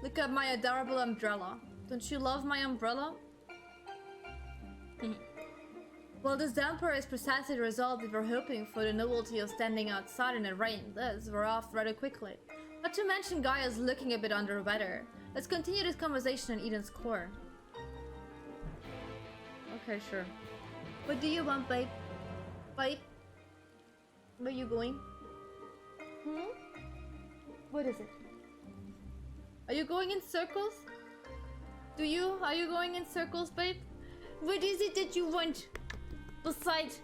Look at my adorable umbrella. Don't you love my umbrella? Well, this damper is precisely the result we were hoping for, the novelty of standing outside in the rain. Thus, we're off rather quickly. Not to mention Gaia's looking a bit under the weather. Let's continue this conversation in Eden's core. Okay, sure. What do you want, babe? Babe? Where are you going? What is it? Are you going in circles? Are you going in circles, babe? What is it that you want? Besides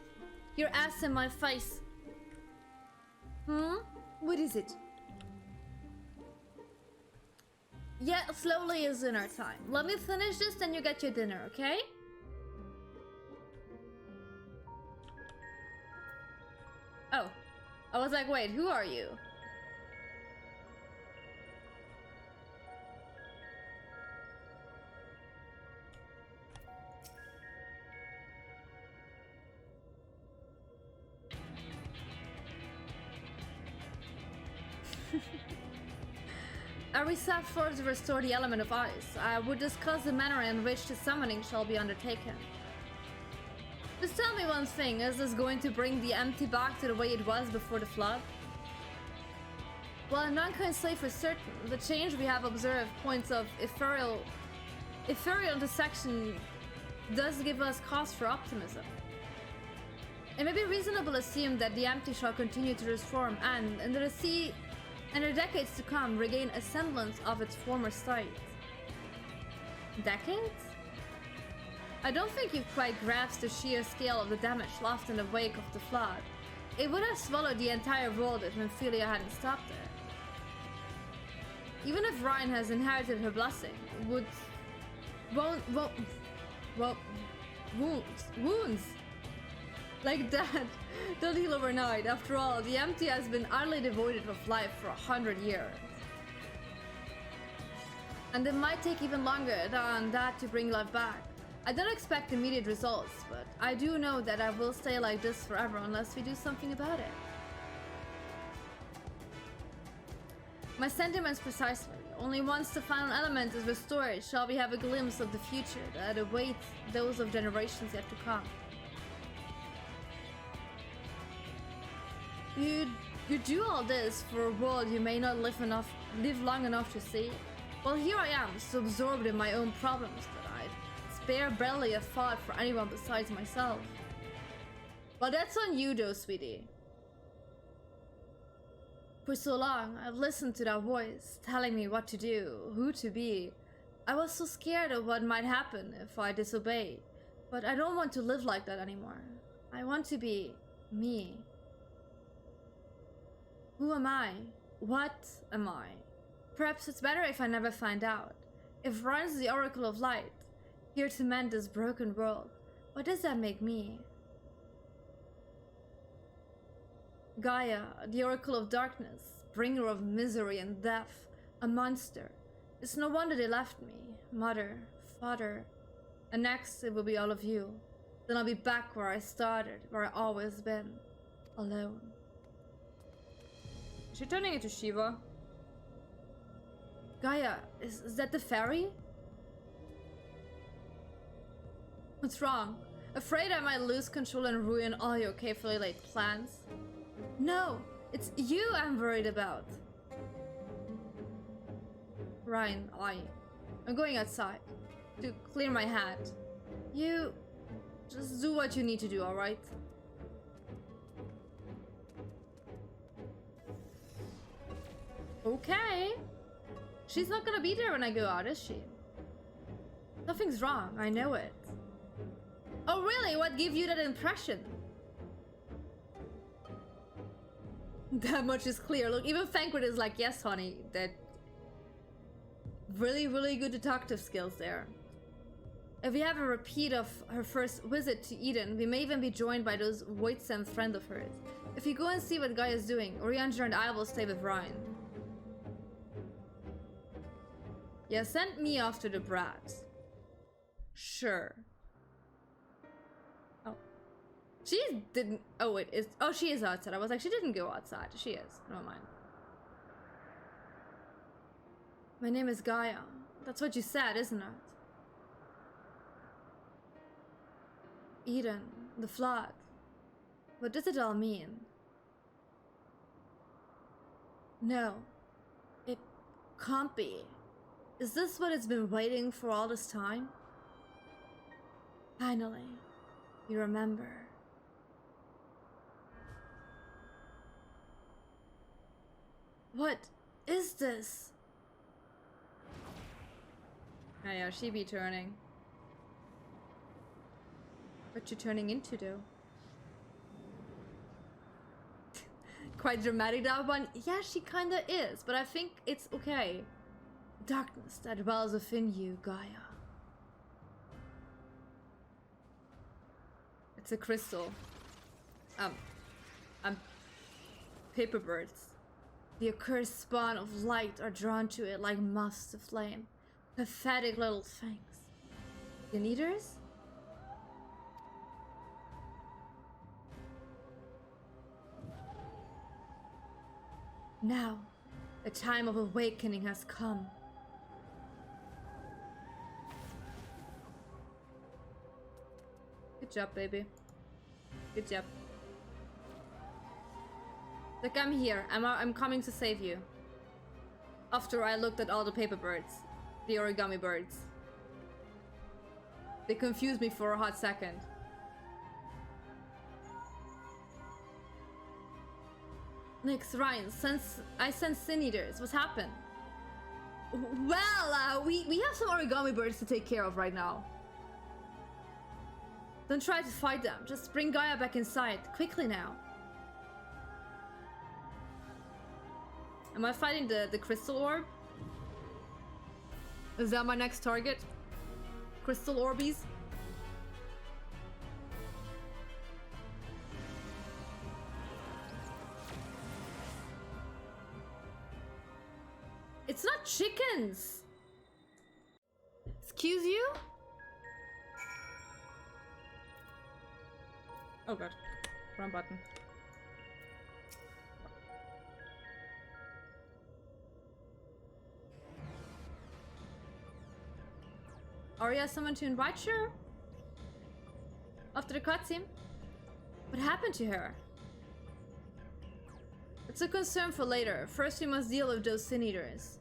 your ass in my face. What is it? Yeah, slowly is dinner time. Let me finish this, then you get your dinner, okay? Oh. I was like, wait, who are you? A reset force to restore the element of ice. I would discuss the manner in which the summoning shall be undertaken. Just tell me one thing, is this going to bring the empty back to the way it was before the flood? Well, none can say for certain. The change we have observed points of ethereal intersection does give us cause for optimism. It may be reasonable to assume that the empty shall continue to transform and, in the decades to come, regain a semblance of its former state. Decades? I don't think you've quite grasped the sheer scale of the damage left in the wake of the flood. It would have swallowed the entire world if Nymphelia hadn't stopped it. Even if Ryan has inherited her blessing, wounds like that don't heal overnight. After all, the empty has been utterly devoid of life for 100 years. And it might take even longer than that to bring life back. I don't expect immediate results, but I do know that I will stay like this forever unless we do something about it. My sentiments precisely. Only once the final element is restored shall we have a glimpse of the future that awaits those of generations yet to come. You do all this for a world you may not live long enough to see? Well, here I am, so absorbed in my own problems that I spare barely a thought for anyone besides myself. Well, that's on you though, sweetie. For so long, I've listened to that voice, telling me what to do, who to be. I was so scared of what might happen if I disobey. But I don't want to live like that anymore. I want to be me. Who am I? What am I? Perhaps it's better if I never find out. If Ryan's the Oracle of Light, here to mend this broken world, what does that make me? Gaia, the Oracle of Darkness, bringer of misery and death, a monster. It's no wonder they left me. Mother, father, and next it will be all of you. Then I'll be back where I started, where I've always been, alone. Is she turning into Shiva? Gaia, is that the fairy? What's wrong? Afraid I might lose control and ruin all your carefully laid plans? No, it's you I'm worried about. Ryan, I'm going outside to clear my head. You just do what you need to do, alright? Okay. She's not gonna be there when I go out, is she? Nothing's wrong, I know it. Oh really? What gave you that impression? That much is clear. Look, even Fankred is like, yes honey, that really good detective skills there. If we have a repeat of her first visit to Eden, we may even be joined by those Voidsem friend of hers. If you go and see what Gaia is doing, Oriander and I will stay with Ryan. Yeah, send me after the brats. Sure. Oh. She didn't... Oh, wait. Oh, she is outside. I was like, she didn't go outside. She is. Never mind. My name is Gaia. That's what you said, isn't it? Eden, the flood. What does it all mean? No, it can't be. Is this what it's been waiting for all this time? Finally, you remember. What is this? Oh yeah, she be turning. What you turning into, though? Quite dramatic, that one. Yeah, she kinda is, but I think it's okay. Darkness that dwells within you, Gaia. It's a crystal. Paper birds. The accursed spawn of light are drawn to it like moths to flame. Pathetic little things. The eaters? Now, the time of awakening has come. Good job, baby. Good job. Look, I'm here. I'm coming to save you. After I looked at all the paper birds. The origami birds. They confused me for a hot second. Nyx, Ryan, I sense sin eaters. What's happened? Well, we have some origami birds to take care of right now. Don't try to fight them. Just bring Gaia back inside. Quickly now. Am I fighting the crystal orb? Is that my next target? Crystal orbies? It's not chickens! Excuse you? Oh god. Wrong button. Arya, someone to invite you? After the cutscene? What happened to her? It's a concern for later. First we must deal with those sin eaters.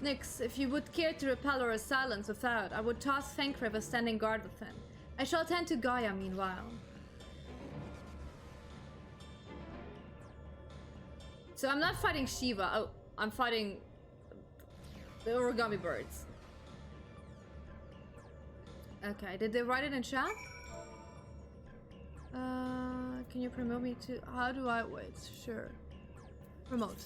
Nyx, if you would care to repel or silence without, I would task Fencrev as standing guard within. I shall attend to Gaia meanwhile. So I'm not fighting Shiva. Oh, I'm fighting the origami birds. Okay, did they write it in chat? Can you promote me to... How do I... Wait, sure. Promote.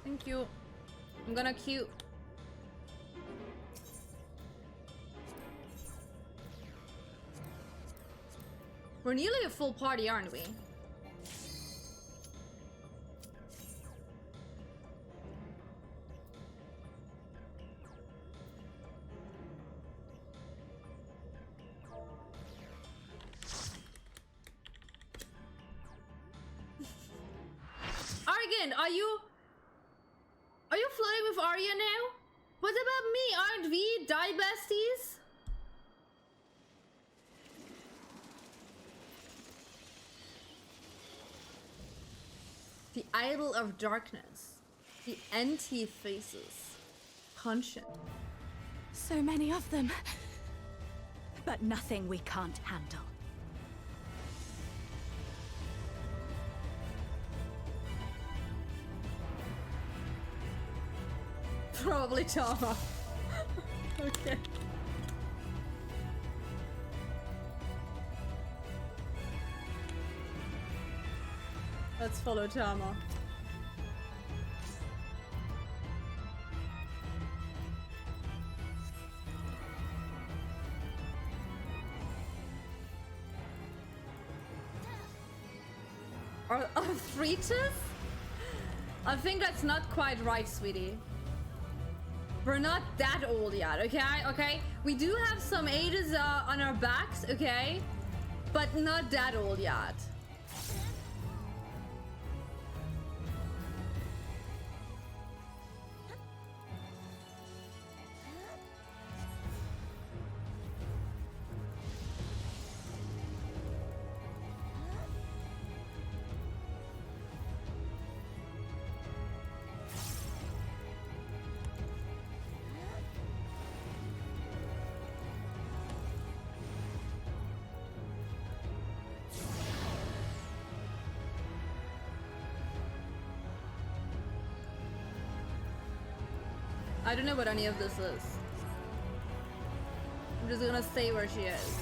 Thank you. I'm gonna queue. We're nearly a full party, aren't we? Argan, are you flirting with Arya now? What about me? Aren't we die besties? The idol of darkness. The antithesis. Conscience. So many of them. But nothing we can't handle. Probably Tama. Okay. Let's follow Tama. Arthritis? I think that's not quite right, sweetie. We're not that old yet, okay? Okay? We do have some ages on our backs, okay? But not that old yet. I don't know what any of this is. I'm just gonna stay where she is.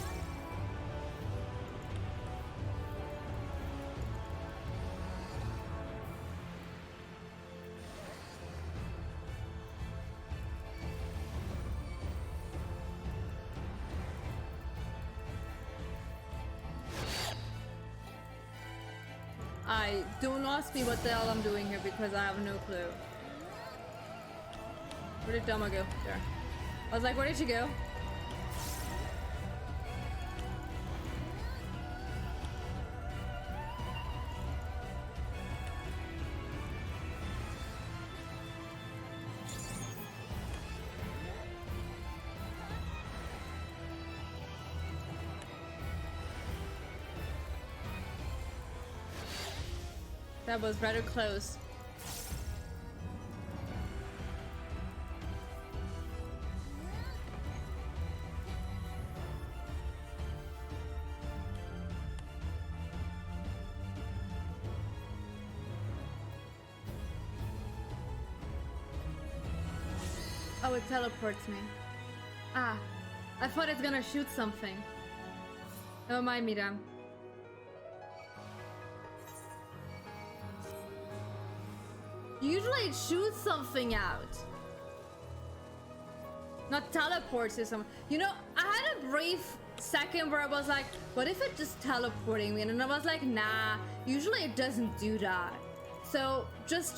Don't ask me what the hell I'm doing here because I have no clue. Where did Dama go? There. I was like, where did she go? That was rather close. Oh, it teleports me. Ah, I thought it's gonna shoot something. Don't mind me, damn. Usually it shoots something out. Not teleports or something. You know, I had a brief second where I was like, what if it's just teleporting me? And then I was like, nah, usually it doesn't do that. So just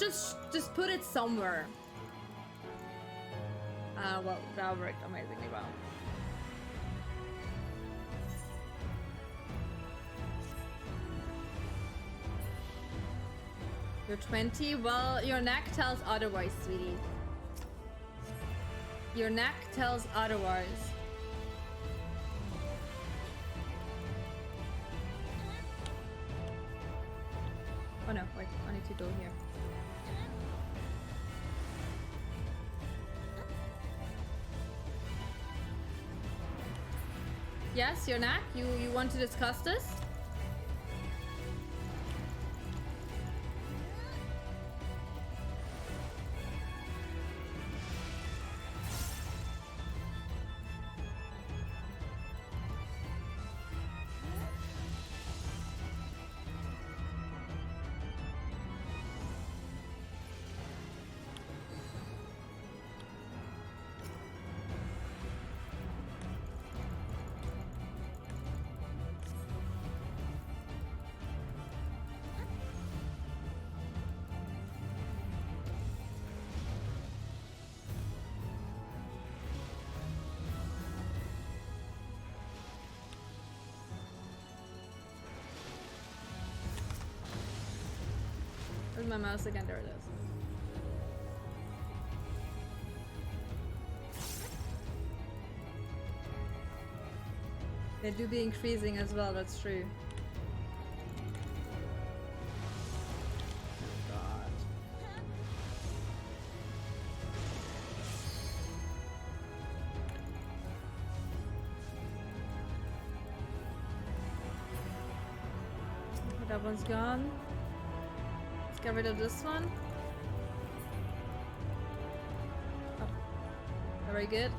put it somewhere. Well, that worked amazingly well. You're 20? Well, your neck tells otherwise, sweetie. Your neck tells otherwise. Oh no, wait, I need to go here. Yes, your neck? You want to discuss this? Where's my mouse again? There it is. They do be increasing as well, that's true. Oh God. That one's gone. Get rid of this one. Oh. Very good.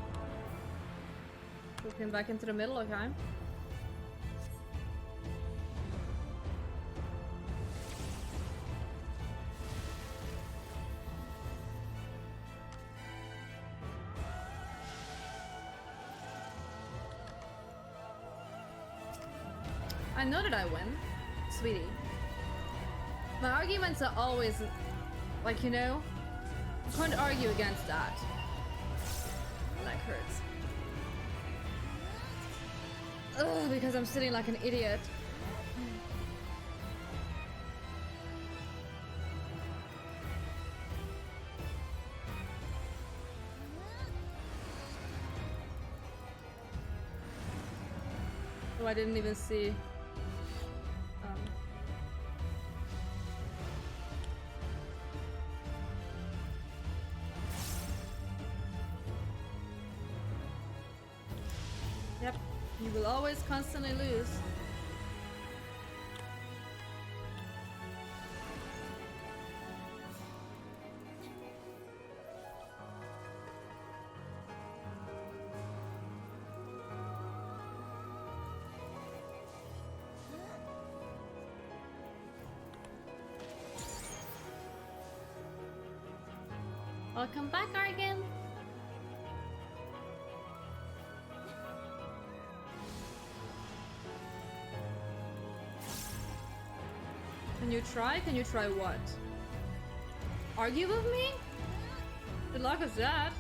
Put him back into the middle, okay. I know that I win, sweetie. My arguments are always, like, you know, I can't argue against that. leg hurts. Ugh, because I'm sitting like an idiot. Oh, I didn't even see. Yep, you will always constantly lose. Welcome back, Argan. Can you try? Can you try what? Argue with me? Good luck with that.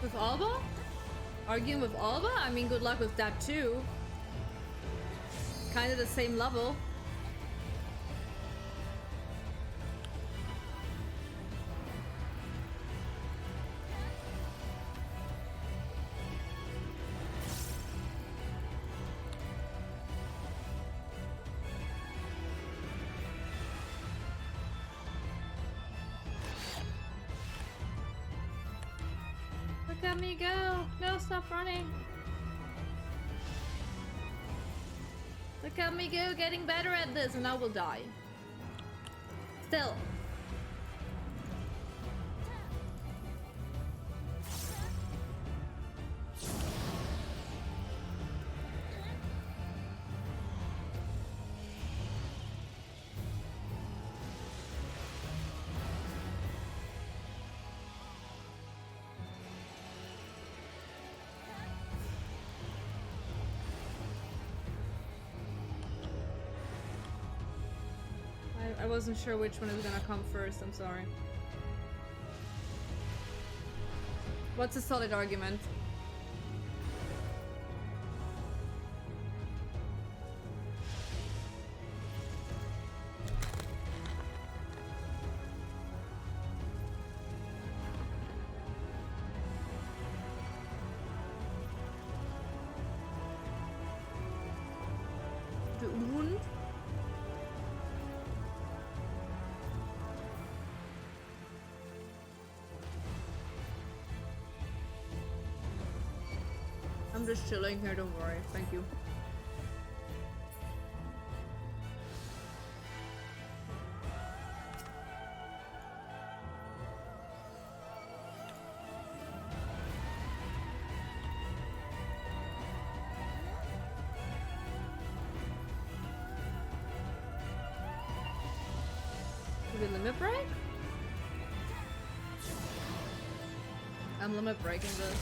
With Alba? Arguing with Alba? I mean, good luck with that too. Kind of the same level. Look at me go! No, stop running! Look at me go, getting better at this, and I will die. Still. I wasn't sure which one is gonna come first, I'm sorry. What's a solid argument? The wound? I'm just chilling here, don't worry. Thank you. Did we limit break? I'm limit breaking this.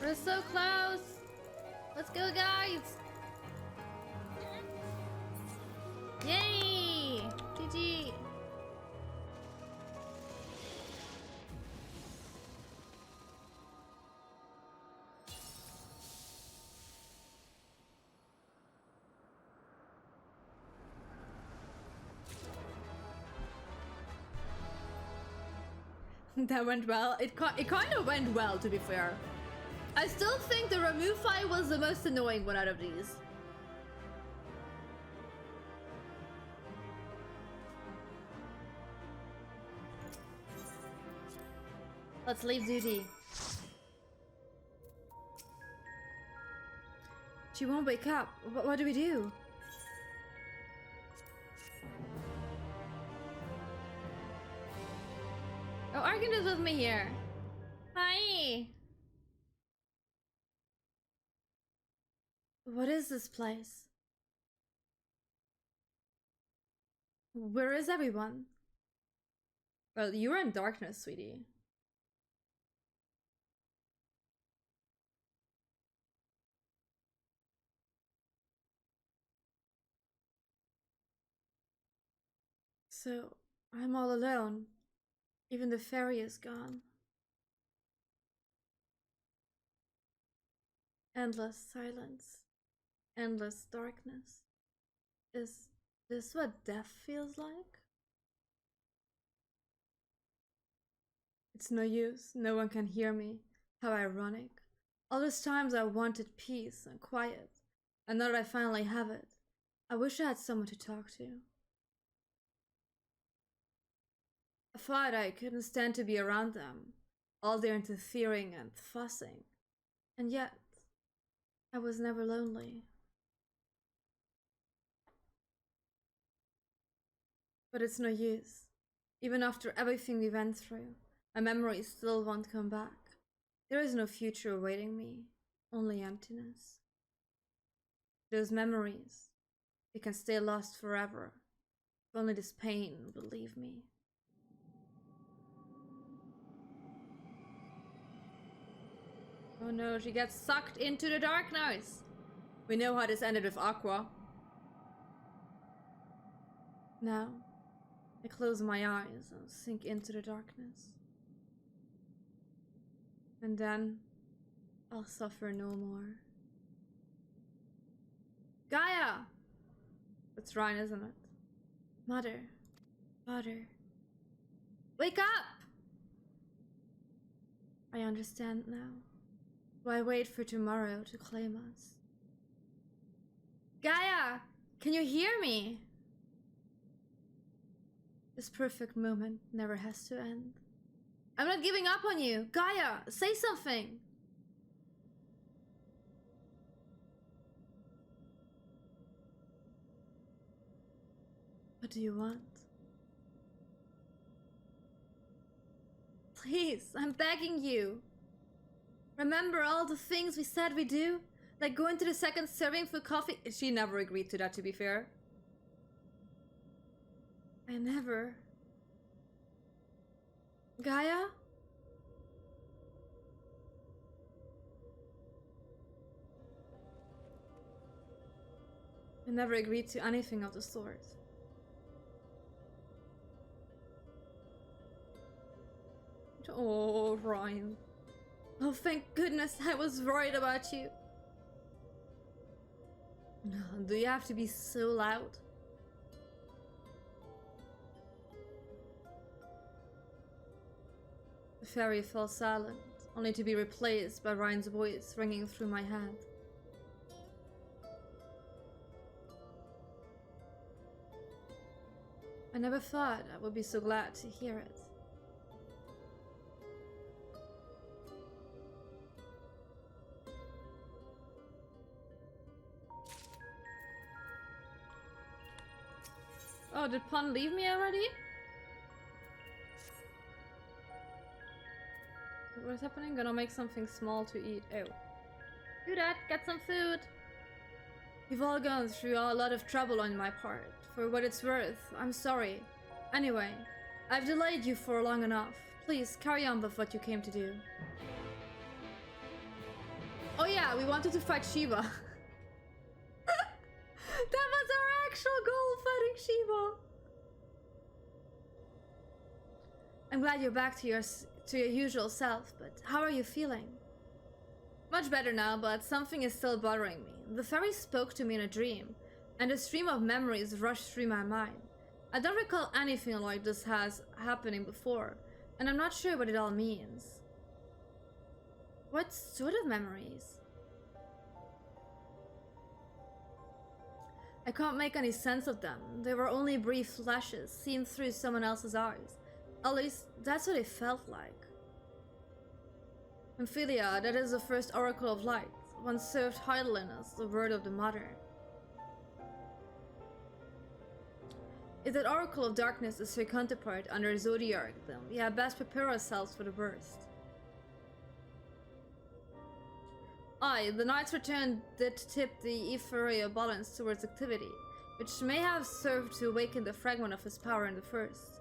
We're so close! Let's go, guys! Yay! GG! That went well. It kind of went well, to be fair. I still think the remove fight was the most annoying one out of these. Let's leave duty. She won't wake up. What do we do? Oh, Arkin is with me here. Hi. What is this place? Where is everyone? Well, you're in darkness, sweetie. So, I'm all alone. Even the fairy is gone. Endless silence. Endless darkness. Is this what death feels like? It's no use. No one can hear me. How ironic. All those times I wanted peace and quiet. And now that I finally have it, I wish I had someone to talk to. I thought I couldn't stand to be around them, all their interfering and fussing. And yet, I was never lonely. But it's no use. Even after everything we went through, my memories still won't come back. There is no future awaiting me, only emptiness. Those memories, they can stay lost forever. If only this pain will leave me. Oh no, she gets sucked into the darkness. We know how this ended with Aqua. Now, I close my eyes and sink into the darkness. And then, I'll suffer no more. Gaia! That's Ryan, isn't it? Mother. Father. Wake up! I understand now. Why wait for tomorrow to claim us? Gaia! Can you hear me? This perfect moment never has to end. I'm not giving up on you. Gaia, say something. What do you want? Please, I'm begging you. Remember all the things we said we do? Like going to the second serving for coffee? She never agreed to that, to be fair. I never. Gaia? I never agreed to anything of the sort. Oh, Ryan. Oh, thank goodness, I was worried about you. Do you have to be so loud? The fairy fell silent, only to be replaced by Ryan's voice ringing through my head. I never thought I would be so glad to hear it. Oh, did Pun leave me already? What's happening? Gonna make something small to eat. Oh. Do that, get some food. You've all gone through a lot of trouble on my part. For what it's worth, I'm sorry. Anyway, I've delayed you for long enough. Please, carry on with what you came to do. Oh yeah, we wanted to fight Shiva. That was our actual goal, fighting Shiva. I'm glad you're back to your usual self, but how are you feeling? Much better now, but something is still bothering me. The fairy spoke to me in a dream, and a stream of memories rushed through my mind. I don't recall anything like this has happening before, and I'm not sure what it all means. What sort of memories? I can't make any sense of them. They were only brief flashes, seen through someone else's eyes. At least, that's what it felt like. Amphilia, that is the first Oracle of Light, once served Heidelinus, the word of the Mother. If that Oracle of Darkness is her counterpart under Zodiac, then we had best prepare ourselves for the worst. Aye, the Knight's return did tip the ethereal balance towards activity, which may have served to awaken the fragment of his power in the first.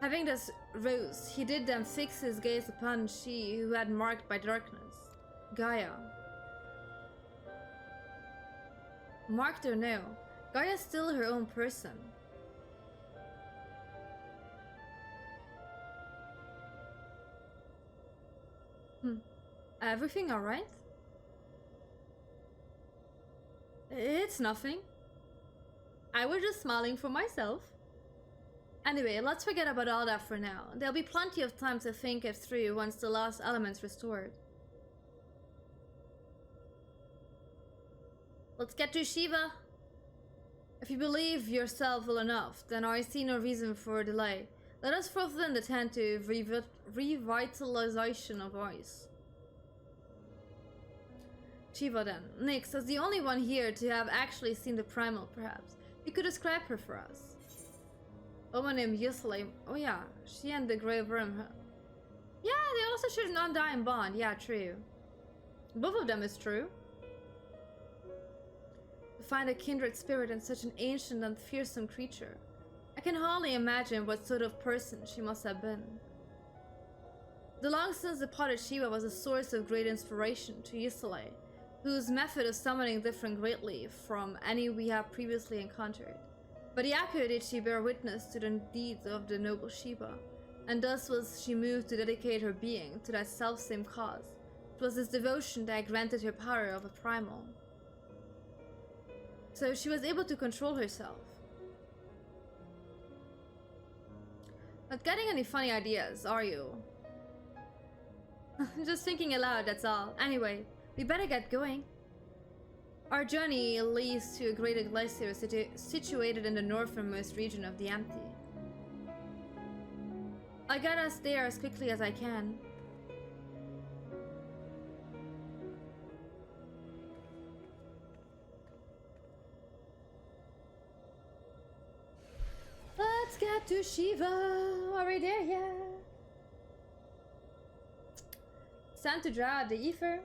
Having thus rose, he did then fix his gaze upon she who had marked by darkness, Gaia. Marked or no, Gaia is still her own person. Everything alright? It's nothing. I was just smiling for myself. Anyway, let's forget about all that for now. There'll be plenty of time to think it through once the last element's restored. Let's get to Shiva. If you believe yourself well enough, then I see no reason for delay. Let us fulfill the tent to revitalization of ice. Shiva then. Nyx, as the only one here to have actually seen the primal, perhaps. You could describe her for us. A woman named Yusla. Oh yeah, she and the Grey Worm. Yeah, they also share an undying bond. Yeah, true. Both of them is true. To find a kindred spirit in such an ancient and fearsome creature. I can hardly imagine what sort of person she must have been. The long since departed Shiva was a source of great inspiration to Yusla, whose method of summoning differed greatly from any we have previously encountered. But yet did she bear witness to the deeds of the noble Shiva, and thus was she moved to dedicate her being to that selfsame cause. It was this devotion that granted her power of a primal. So she was able to control herself. Not getting any funny ideas, are you? Just thinking aloud, that's all. Anyway, we better get going. Our journey leads to a great glacier situated in the northernmost region of the Empty. I get us there as quickly as I can. Let's get to Shiva. Are we there yet? It's time to draw out the ether.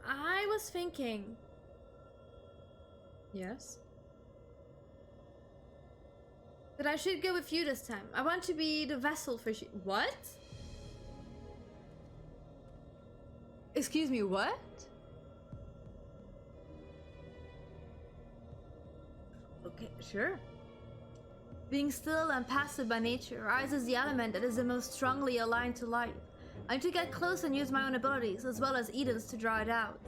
I was thinking. Yes? That I should go with you this time. I want to be the vessel for What? Excuse me, what? Okay, sure. Being still and passive by nature, Ice is the element that is the most strongly aligned to life. I need to get close and use my own abilities, as well as Eden's, to draw it out.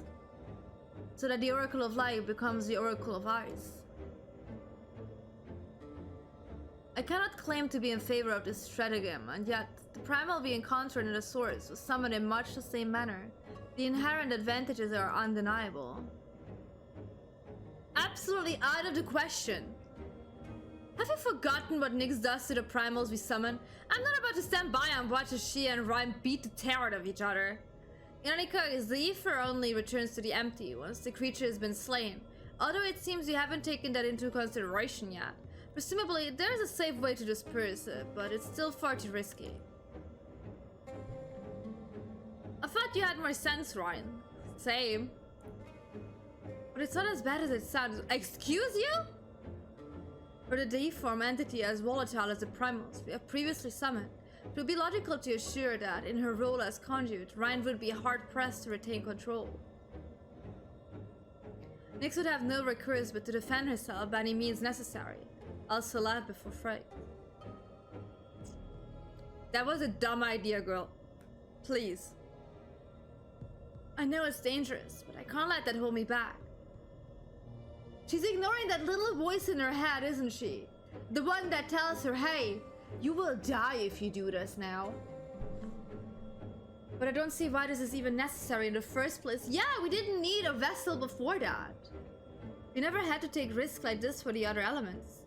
So that the Oracle of Light becomes the Oracle of Ice. I cannot claim to be in favor of this stratagem, and yet, the primal we encountered in the source was summoned in much the same manner. The inherent advantages are undeniable. Absolutely out of the question. Have you forgotten what Nyx does to the primals we summon? I'm not about to stand by and watch as she and Rhyme beat the terror out of each other. In any case, the ether only returns to the Empty once the creature has been slain, although it seems you haven't taken that into consideration yet. Presumably, there is a safe way to disperse it, but it's still far too risky. I thought you had more sense, Ryan. Same. But it's not as bad as it sounds. Excuse you? For the deformed entity as volatile as the primals we have previously summoned, it would be logical to assure that, in her role as conduit, Ryan would be hard-pressed to retain control. Nyx would have no recourse but to defend herself by any means necessary, also laugh before fright. That was a dumb idea, girl. Please. I know it's dangerous, but I can't let that hold me back. She's ignoring that little voice in her head, isn't she? The one that tells her, hey, you will die if you do this now. But I don't see why this is even necessary in the first place. Yeah, we didn't need a vessel before that. We never had to take risks like this for the other elements.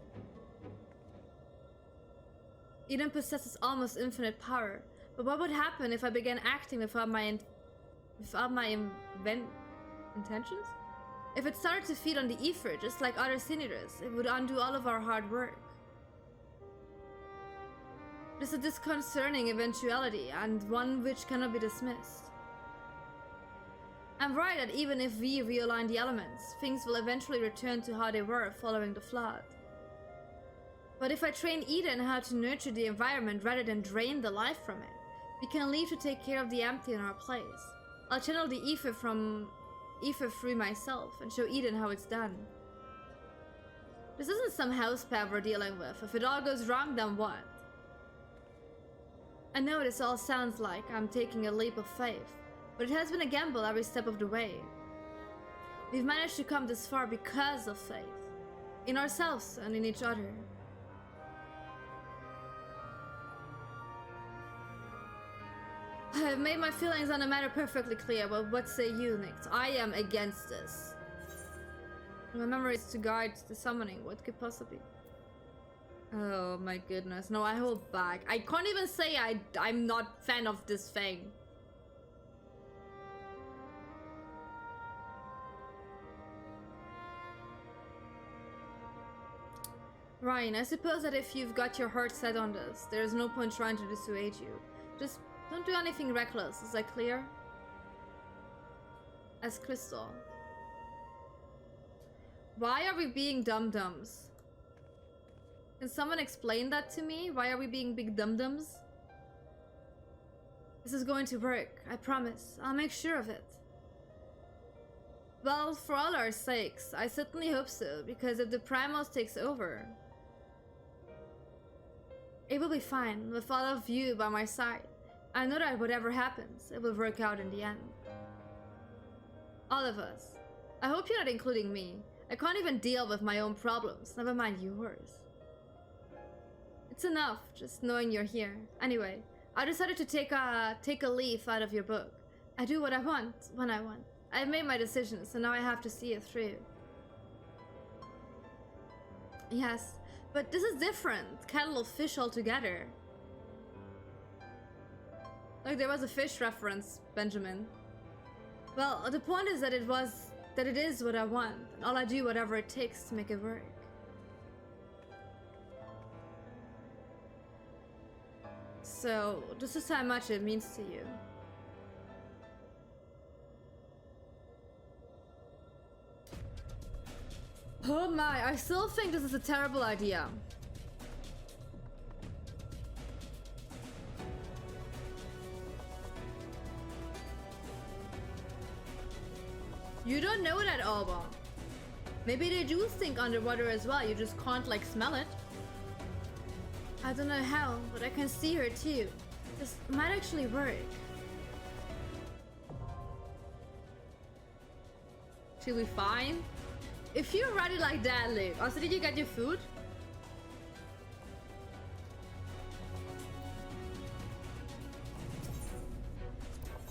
Eden possesses almost infinite power, but what would happen if I began acting without my intentions? If it started to feed on the ether, just like other Sinidras, it would undo all of our hard work. This is a disconcerting eventuality, and one which cannot be dismissed. I'm worried that even if we realign the elements, things will eventually return to how they were following the flood. But if I train Eden how to nurture the environment rather than drain the life from it, we can leave to take care of the empty in our place. I'll channel the ether through myself and show Eden how it's done. This isn't some house pet we're dealing with. If it all goes wrong, then what? I know this all sounds like I'm taking a leap of faith, but it has been a gamble every step of the way. We've managed to come this far because of faith, in ourselves and in each other. I've made my feelings on the matter perfectly clear, but what say you, Nyx? I am against this. My memory is to guide the summoning. What could possibly... Oh my goodness. No, I hold back. I can't even say I'm not fan of this thing. Ryan, I suppose that if you've got your heart set on this, there's no point trying to dissuade you. Just don't do anything reckless. Is that clear? As Crystal. Why are we being dum-dums? Can someone explain that to me? Why are we being big dum-dums? This is going to work, I promise. I'll make sure of it. Well, for all our sakes, I certainly hope so, because if the Primals takes over, it will be fine, with all of you by my side. I know that whatever happens, it will work out in the end. All of us. I hope you're not including me. I can't even deal with my own problems, never mind yours. It's enough, just knowing you're here. Anyway, I decided to take a leaf out of your book. I do what I want, when I want. I've made my decision, so now I have to see it through. Yes, but this is different. Kettle of fish altogether. Like, there was a fish reference, Benjamin. Well, the point is that it is what I want, and I'll do whatever it takes to make it work. So, this is how much it means to you. Oh my, I still think this is a terrible idea. You don't know that, Alba. Maybe they do think underwater as well, you just can't like smell it. I don't know how, but I can see her too. This might actually work. She'll be fine. If you're ready like that, Luke. Also, did you get your food?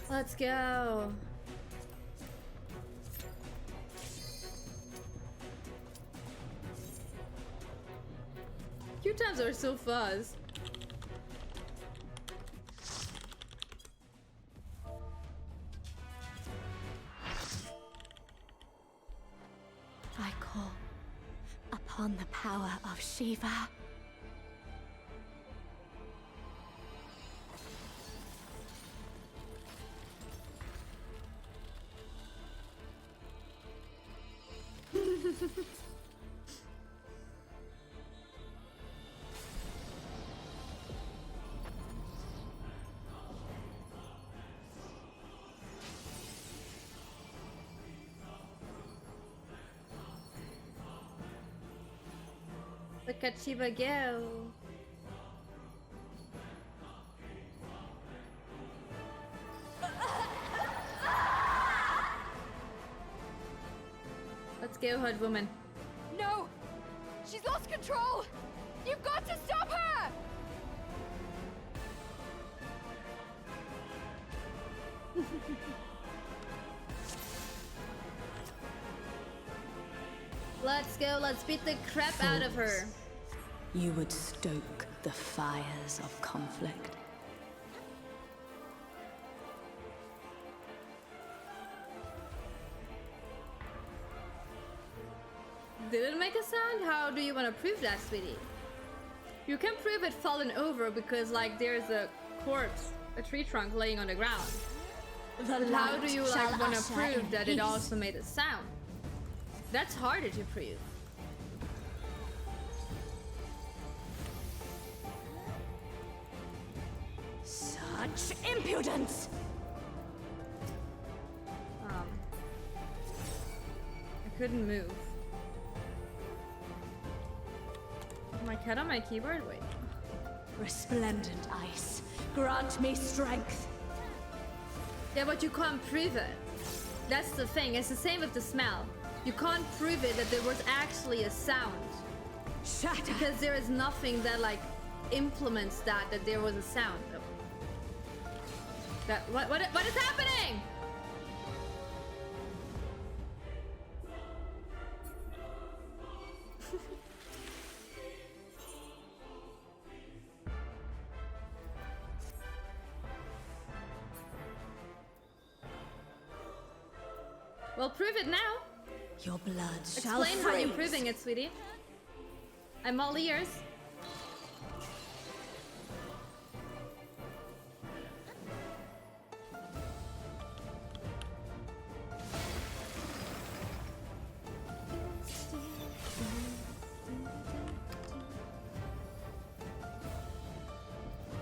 Let's go. Queue times are so fast. I call upon the power of Shiva. Look at Shiva go. Let's go, hood woman. No! She's lost control! You've got to stop her! Let's go, let's beat the crap out of her. You would stoke the fires of conflict. Did it make a sound? How do you want to prove that, sweetie? You can prove it fallen over because, like, there's a corpse, a tree trunk laying on the ground. But how do you, like, want to prove that it also made a sound? That's harder to prove. Such impudence! I couldn't move. My cat on my keyboard? Wait. Resplendent ice, grant me strength. Yeah, but you can't prove it. That's the thing. It's the same with the smell. You can't prove it that there was actually a sound. Shatter. Because there is nothing that, like, implements that there was a sound. What is happening? Well, prove it now. Your blood shall Explain how you're freeze. proving it, sweetie. I'm all ears.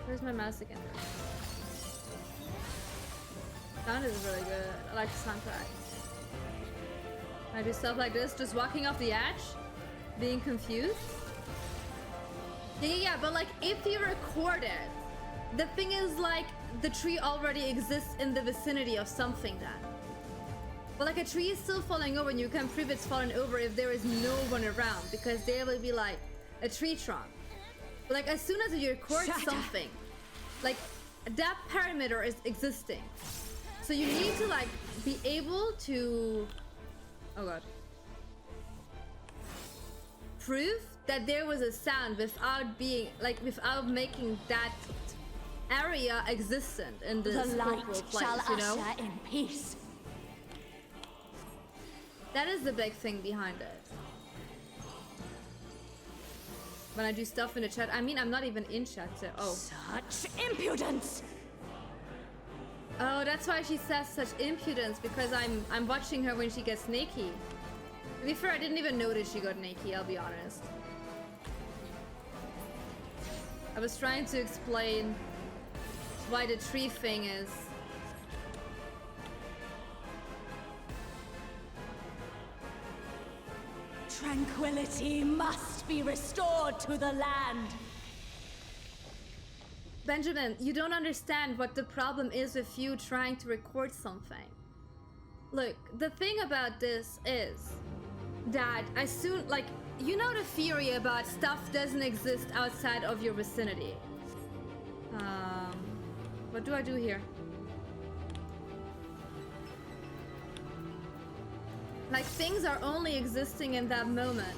Where's my mouse again? Sound is really good. I like the soundtrack. I do stuff like this, just walking off the edge, being confused. Yeah, but like if you record it, the thing is like the tree already exists in the vicinity of something then. But like a tree is still falling over and you can prove it's fallen over if there is no one around because there will be like a tree trunk. But like as soon as you record something, like that parameter is existing. So you need to like be able to, oh god, prove that there was a sound without being like without making that area existent in the light place, shall you know? usher in peace. That is the big thing behind it. When I do stuff in the chat, I mean I'm not even in chat, so Such impudence! Oh, that's why she says such impudence, because I'm watching her when she gets naked. To be fair, I didn't even notice she got naked, I'll be honest. I was trying to explain why the tree thing is. Tranquility must be restored to the land. Benjamin, you don't understand what the problem is with you trying to record something. Look, the thing about this is that as soon, like, you know the theory about stuff doesn't exist outside of your vicinity. What do I do here? Like, things are only existing in that moment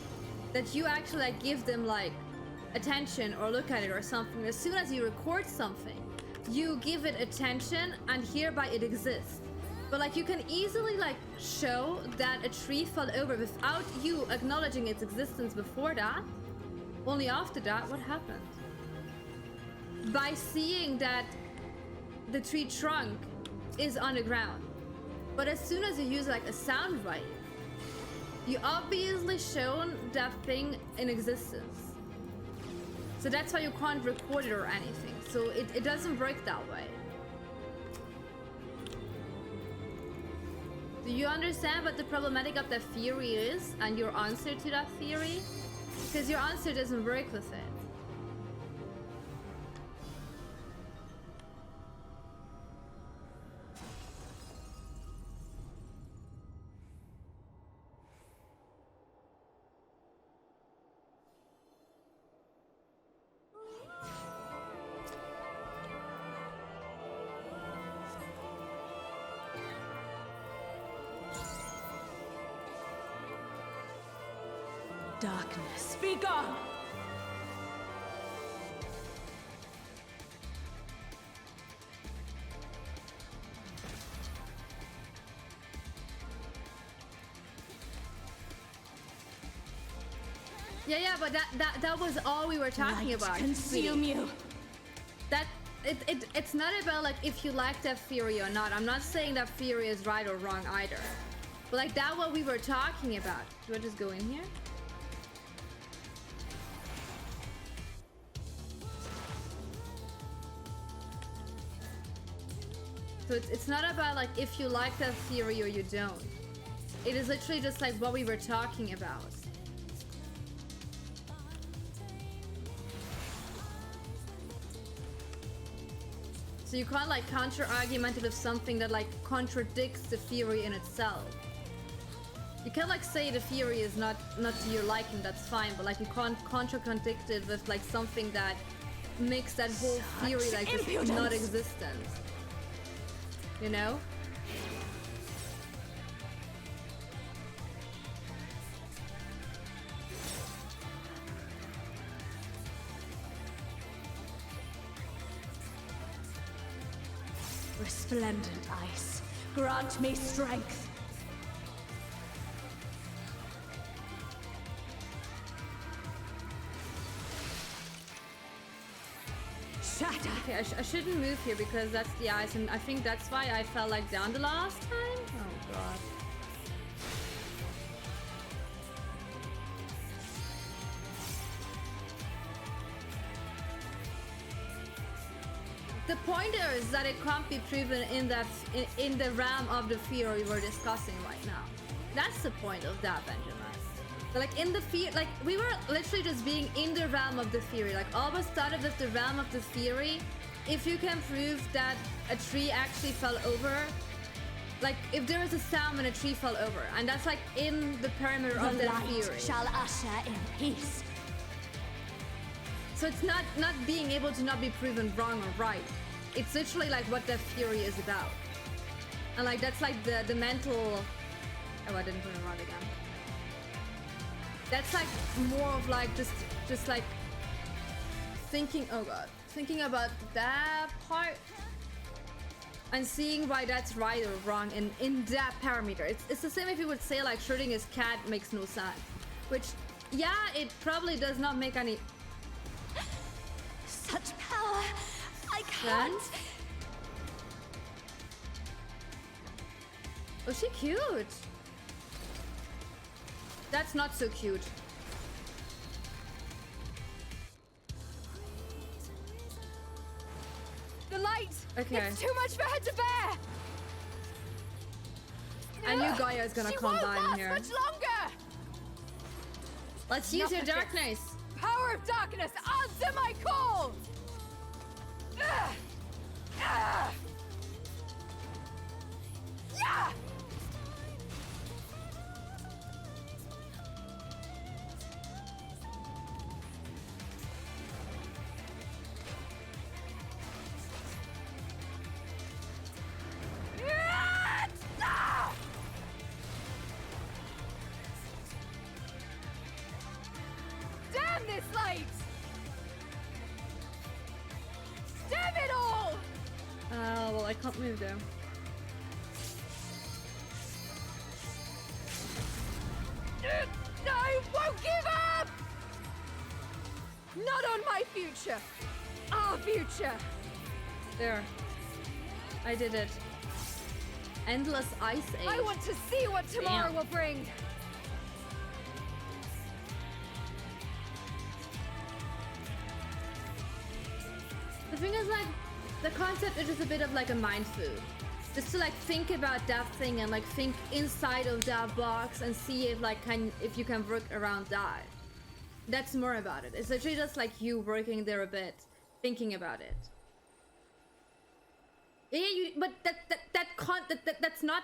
that you actually, like, give them, like, attention or look at it or something. As soon as you record something, you give it attention and hereby it exists. But like you can easily like show that a tree fell over without you acknowledging its existence before that. Only after that, what happened? By seeing that the tree trunk is on the ground. But as soon as you use like a sound wave, you obviously shown that thing in existence. So that's why you can't record it or anything. So it doesn't work that way. Do you understand what the problematic of that theory is and your answer to that theory? Because your answer doesn't work with it. darkness, be gone! Yeah, but that was all we were talking about. Consume you. That it's not about like if you like that theory or not. I'm not saying that theory is right or wrong either. But like that what we were talking about. Do I just go in here? So it's not about like if you like that theory or you don't. It is literally just like what we were talking about. So you can't like counter-argument it with something that like contradicts the theory in itself. You can like say the theory is not to your liking, that's fine, but like you can't contradict it with like something that makes that whole theory like just not existent. You know? Resplendent ice, grant me strength. Shatter. Okay, I shouldn't move here because that's the ice, and I think that's why I fell like down the last time. Oh god. The point is that it can't be proven in the realm of the theory we're discussing right now. That's the point of that, Benjamin. So like in the like we were literally just being in the realm of the theory. Like always started with the realm of the theory. If you can prove that a tree actually fell over, like if there is a sound when a tree fell over, and that's like in the perimeter of the theory. Shall usher in peace. So it's not being able to not be proven wrong or right. It's literally like what that theory is about. And like that's like the mental... Oh, I didn't put it right again. That's like more of like just like thinking, oh god, thinking about that part and seeing why that's right or wrong in that parameter. It's the same if you would say like Schrodinger's cat makes no sense. Which, yeah, it probably does not make any... Such power, I can't. Oh, she cute. That's not so cute. The light! Okay. It's too much for her to bear! I knew Gaia is gonna come down here. Much longer! Let's use your darkness. Power of darkness, answer my call! Yeah! Damn this light! Damn it all! Well, I can't move though. I won't give up! Not on my future! Our future! There. I did it. Endless ice age. I want to see what tomorrow will bring! The thing is like, the concept is just a bit of like a mind food. Just to like think about that thing and like think inside of that box and see if like if you can work around that. That's more about it. It's literally just like you working there a bit, thinking about it. Yeah, but that's not.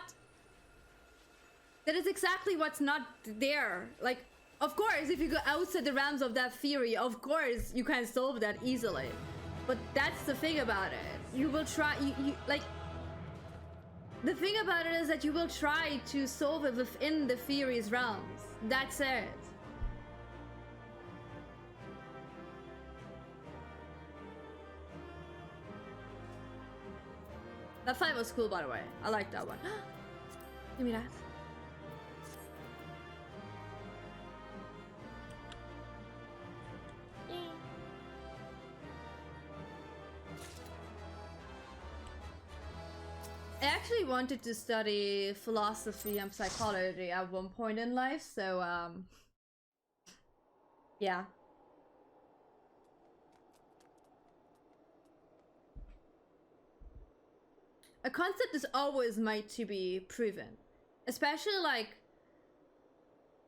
That is exactly what's not there. Like, of course, if you go outside the realms of that theory, of course you can solve that easily. But that's the thing about it. You will try. You like. The thing about it is that you will try to solve it within the theory's realms. That's it. That fight was cool, by the way. I like that one. Give me that. I actually wanted to study philosophy and psychology at one point in life, so yeah. A concept is always made to be proven, especially like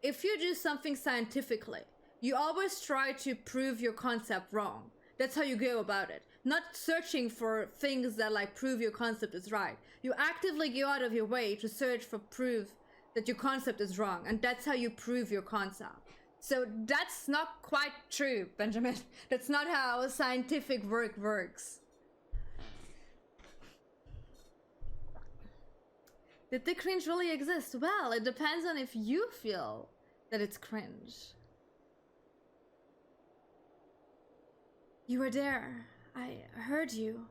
if you do something scientifically, you always try to prove your concept wrong. That's how you go about it. Not searching for things that like prove your concept is right. You actively go out of your way to search for proof that your concept is wrong, and that's how you prove your concept. So that's not quite true, Benjamin. That's not how scientific work works. Did the cringe really exist? Well, it depends on if you feel that it's cringe. You were there. I heard you.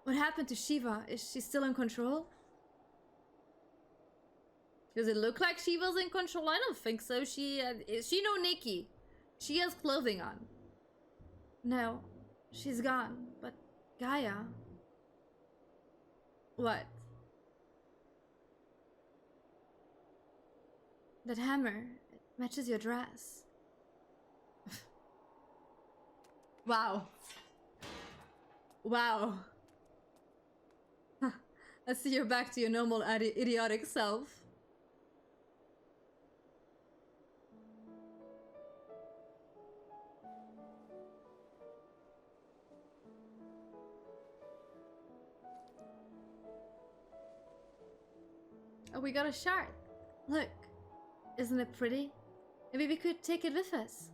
What happened to Shiva? Is she still in control? Does it look like Shiva's in control? I don't think so. Is she no Nikki? She has clothing on. No, she's gone. But Gaia... What? That hammer, it matches your dress. Wow. Wow. I see you're back to your normal idiotic self. Oh, we got a shard. Look. Isn't it pretty? Maybe we could take it with us.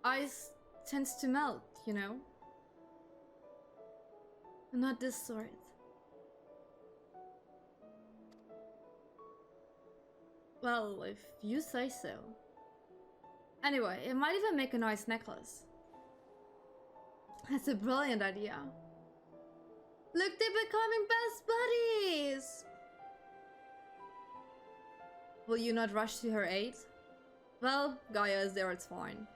Ice tends to melt, you know? Not this sort. Well, if you say so. Anyway, it might even make a nice necklace. That's a brilliant idea. Look, they're becoming best buddies! Will you not rush to her aid? Well, Gaia is there, it's fine.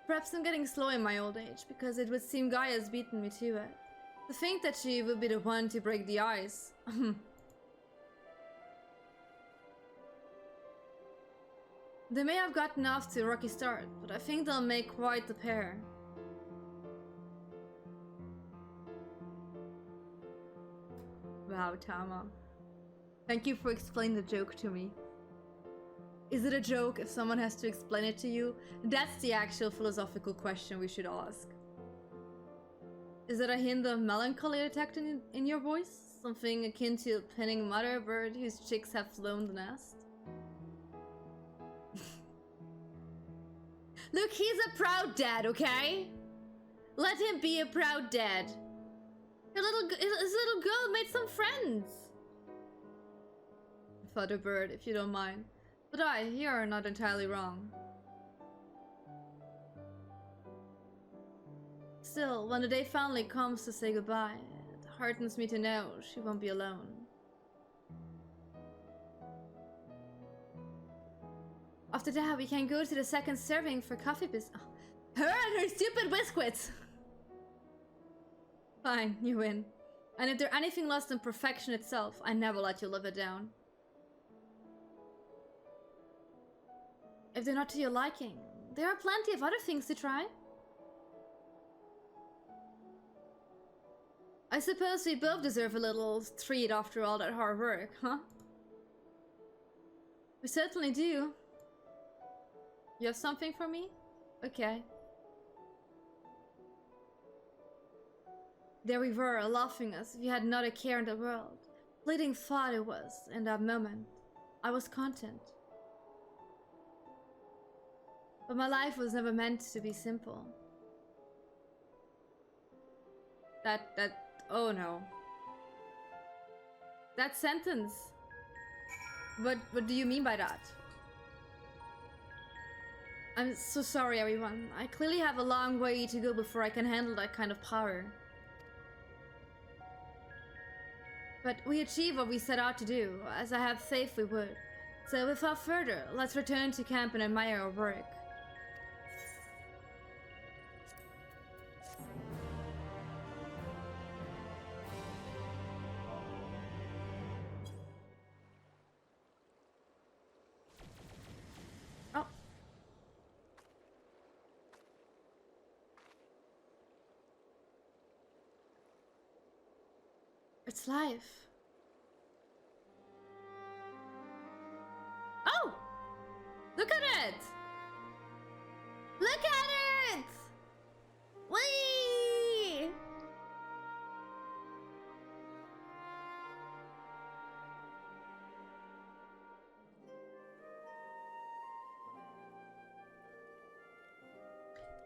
Perhaps I'm getting slow in my old age, because it would seem Gaia's beaten me to it. To think that she would be the one to break the ice. They may have gotten off to a rocky start, but I think they'll make quite the pair. Wow, Tama. Thank you for explaining the joke to me. Is it a joke if someone has to explain it to you? That's the actual philosophical question we should ask. Is that a hint of melancholy detected in your voice? Something akin to a pinning mother bird whose chicks have flown the nest? Look, he's a proud dad, okay? Let him be a proud dad. His little girl made some friends. Father bird, if you don't mind. But you are not entirely wrong. Still, when the day finally comes to say goodbye, it heartens me to know she won't be alone. After that, we can go to the second serving for coffee business. Her and her stupid biscuits! Fine, you win. And if there's anything less than perfection itself, I never let you live it down. If they're not to your liking, there are plenty of other things to try. I suppose we both deserve a little treat after all that hard work, huh? We certainly do. You have something for me? Okay. There we were, laughing as if we had not a care in the world. Fleeting thought it was, in that moment. I was content. But my life was never meant to be simple. Oh no. That sentence. What do you mean by that? I'm so sorry, everyone. I clearly have a long way to go before I can handle that kind of power. But we achieved what we set out to do, as I have faith we would. So without further, let's return to camp and admire our work. Oh. It's life. Oh! Look at it! Look at it! Whee!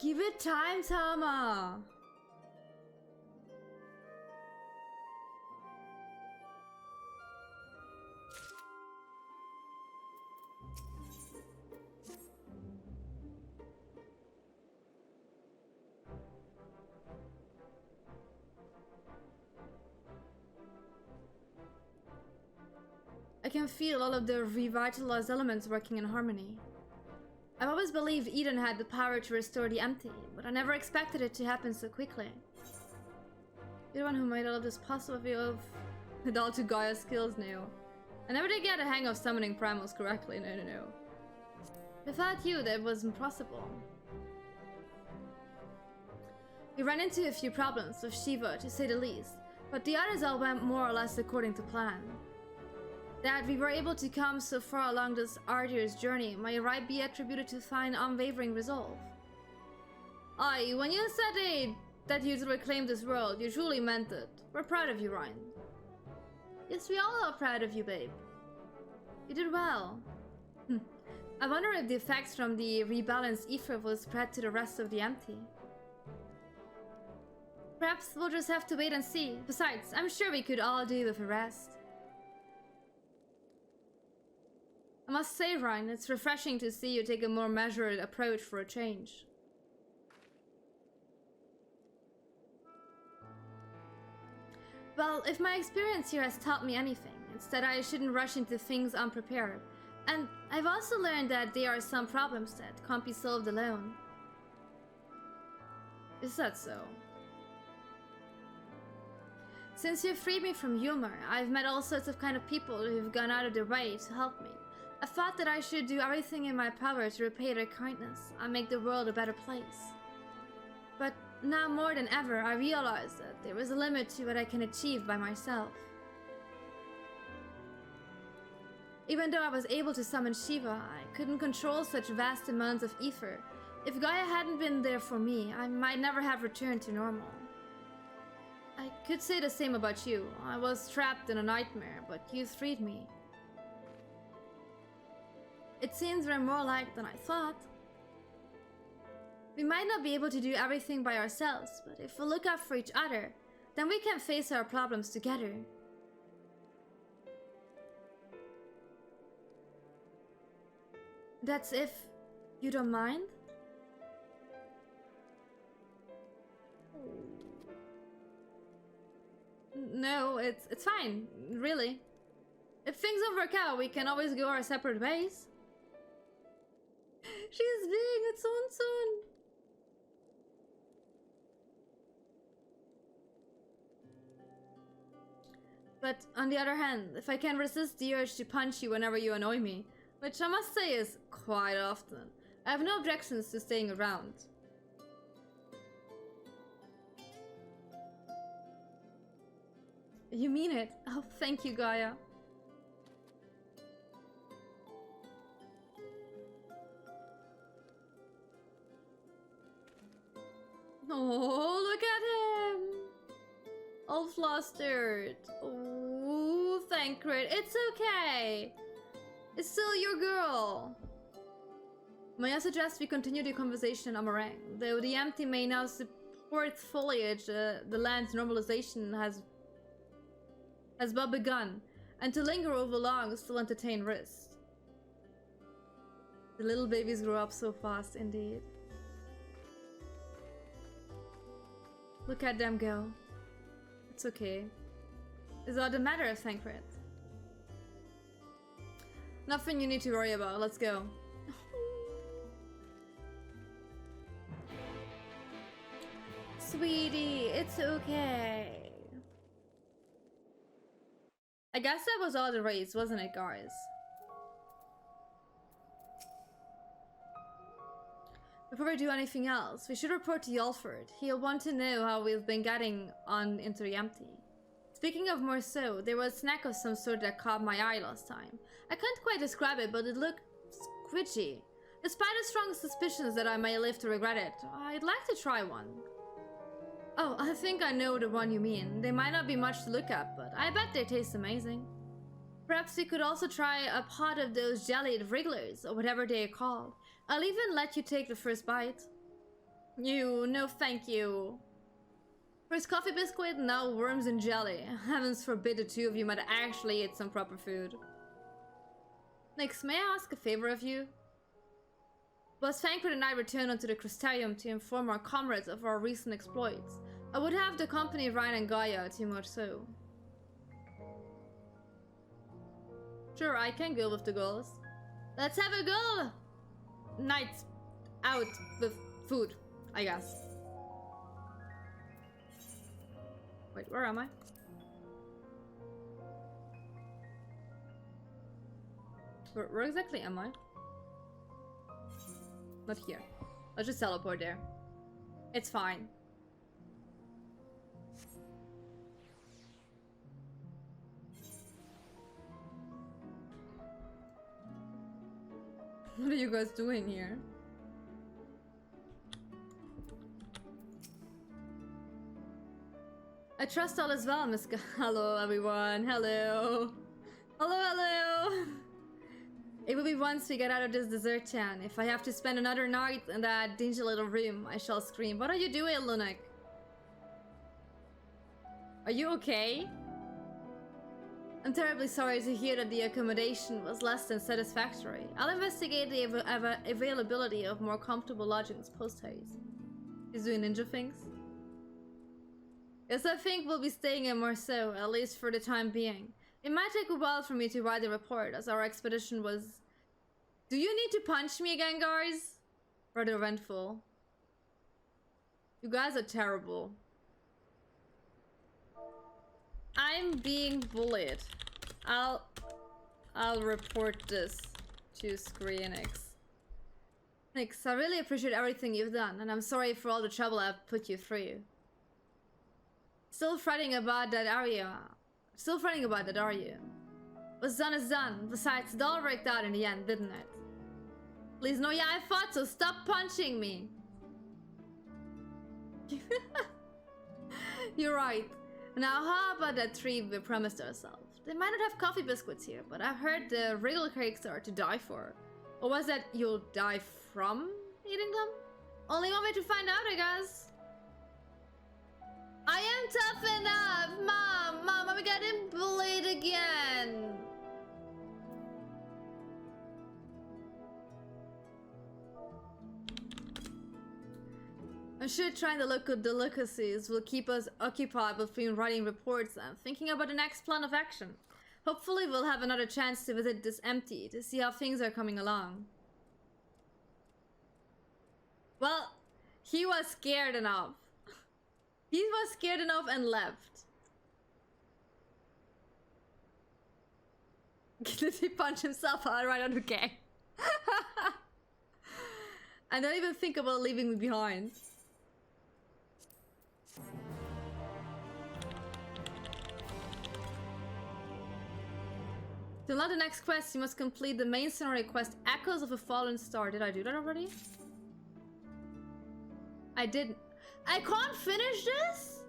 Give it time, Tama! I can feel all of the revitalized elements working in harmony. I've always believed Eden had the power to restore the empty, but I never expected it to happen so quickly. You're the one who made all of this possible with all to Gaia's skills now. I never did get a hang of summoning primals correctly, no. Without you, that was impossible. We ran into a few problems with Shiva, to say the least, but the others all went more or less according to plan. That we were able to come so far along this arduous journey may right be attributed to fine, unwavering resolve. Aye, when you said that you'd reclaim this world, you truly meant it. We're proud of you, Ryan. Yes, we all are proud of you, babe. You did well. I wonder if the effects from the rebalanced ether will spread to the rest of the empty. Perhaps we'll just have to wait and see. Besides, I'm sure we could all do with a rest. I must say, Ryan, it's refreshing to see you take a more measured approach for a change. Well, if my experience here has taught me anything, it's that I shouldn't rush into things unprepared. And I've also learned that there are some problems that can't be solved alone. Is that so? Since you've freed me from humor, I've met all sorts of kind of people who've gone out of their way to help me. I thought that I should do everything in my power to repay their kindness and make the world a better place. But now more than ever, I realize that there is a limit to what I can achieve by myself. Even though I was able to summon Shiva, I couldn't control such vast amounts of ether. If Gaia hadn't been there for me, I might never have returned to normal. I could say the same about you. I was trapped in a nightmare, but you freed me. It seems we're more alike than I thought. We might not be able to do everything by ourselves, but if we look out for each other, then we can face our problems together. That's if you don't mind? No, it's fine, really. If things don't work out, we can always go our separate ways. She's being its own son. But on the other hand, if I can resist the urge to punch you whenever you annoy me, which I must say is quite often, I have no objections to staying around. You mean it? Oh, thank you, Gaia. Oh, look at him! All flustered. Oh, Thancred. It's okay. It's still your girl. May I suggest we continue the conversation in Amarang? Though the empty may now support foliage, the land's normalization has but begun, and to linger over long is still entertain risk. The little babies grow up so fast, indeed. Look at them go. It's okay. It's all the matter of Thancred. Nothing you need to worry about. Let's go. Sweetie, it's okay. I guess that was all the raids, wasn't it, guys? Before we do anything else, we should report to Yalford. He'll want to know how we've been getting on into the empty. Speaking of more so, there was a snack of some sort that caught my eye last time. I can't quite describe it, but it looked squidgy. Despite the strong suspicions that I may live to regret it, I'd like to try one. Oh, I think I know the one you mean. They might not be much to look at, but I bet they taste amazing. Perhaps we could also try a pot of those jellied wrigglers, or whatever they are called. I'll even let you take the first bite. No thank you. First coffee biscuit, now worms and jelly. Heavens forbid the two of you might actually eat some proper food. Next, may I ask a favor of you? Both Thancred and I return onto the Crystarium to inform our comrades of our recent exploits. I would have to accompany Ryan and Gaia, too much so. Sure, I can go with the girls. Let's have a girl night out with food, I guess. Wait, where am I? Where exactly am I? Not here. Let's just teleport there. It's fine. What are you guys doing here? I trust all is well, Miss Hello, everyone. Hello. Hello. It will be once we get out of this desert town. If I have to spend another night in that dingy little room, I shall scream. What are you doing, Lunak? Are you okay? I'm terribly sorry to hear that the accommodation was less than satisfactory. I'll investigate the availability of more comfortable lodgings post-haste. He's doing ninja things? Yes, I think we'll be staying in Marceau, at least for the time being. It might take a while for me to write the report, as our expedition was... Do you need to punch me again, guys? Rather eventful. You guys are terrible. I'm being bullied. I'll report this to Caelynx. Nix, I really appreciate everything you've done, and I'm sorry for all the trouble I've put you through. Still fretting about that, are you? What's done is done. Besides, it all worked out in the end, didn't it? Please, no, yeah, I thought so. Stop punching me. You're right. Now, how about that tree we promised ourselves? They might not have coffee biscuits here, but I've heard the wriggle cakes are to die for. Or was that you'll die from eating them? Only one way to find out, I guess. I am tough enough! Mom, I'm getting bullied again! I'm sure trying the local delicacies will keep us occupied between writing reports and thinking about the next plan of action. Hopefully we'll have another chance to visit this empty to see how things are coming along. Well, he was scared enough. He was scared enough and left. Did he punch himself out? Right, okay. And don't even think about leaving me behind. To unlock the next quest, you must complete the main scenario quest, Echoes of a Fallen Star. Did I do that already? I didn't. I can't finish this?